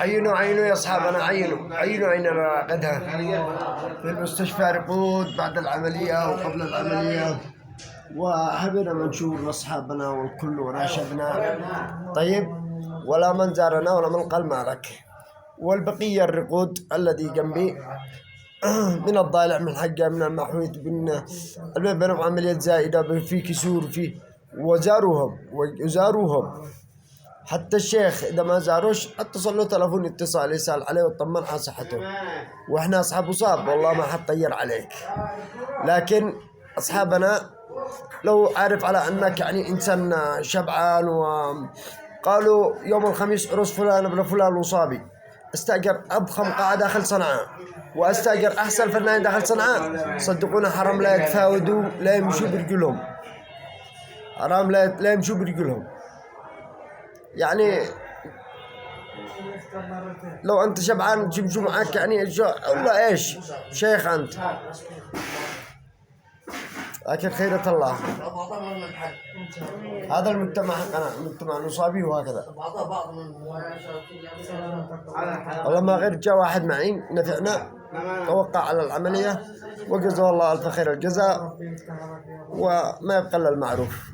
عينوا يا أصحابنا، عينوا أين راقدها في المستشفى رقود بعد العملية وقبل العملية، وحبينا منشور أصحابنا والكل وناشدنا. طيب، ولا من زارنا ولا من قال مالك. والبقية الرقود الذي جنبي من الضالع من حقه من المحويط من بينهم عمليات زائدة في كسور فيه، وزاروهم حتى الشيخ إذا ما زاروش اتصل له تلفون اتصال يسأل عليه ويطمن على صحته. وإحنا أصحاب أصاب والله ما حد طير عليك، لكن أصحابنا لو عارف على أنك يعني إنسان شبعان، وقالوا يوم الخميس عرس فلان ابن فلان وصابي، استأجر أضخم قاعة داخل صنعاء وأستأجر أحسن فنان داخل صنعاء. صدقونا حرام لا يتفاوضوا، لا يمشوا برجلهم، حرام لا يمشوا برجلهم. يعني لو أنت شبعان تمشوا معك يعني والله إيش شيخ أنت، لكن خيرة الله. هذا المجتمع حقنا، المجتمع النصابي وهكذا. والله ما غير جاء واحد معي نفعنا، توقع على العملية وجزاه الله ألف خير الجزاء، وما يبقى إلا المعروف.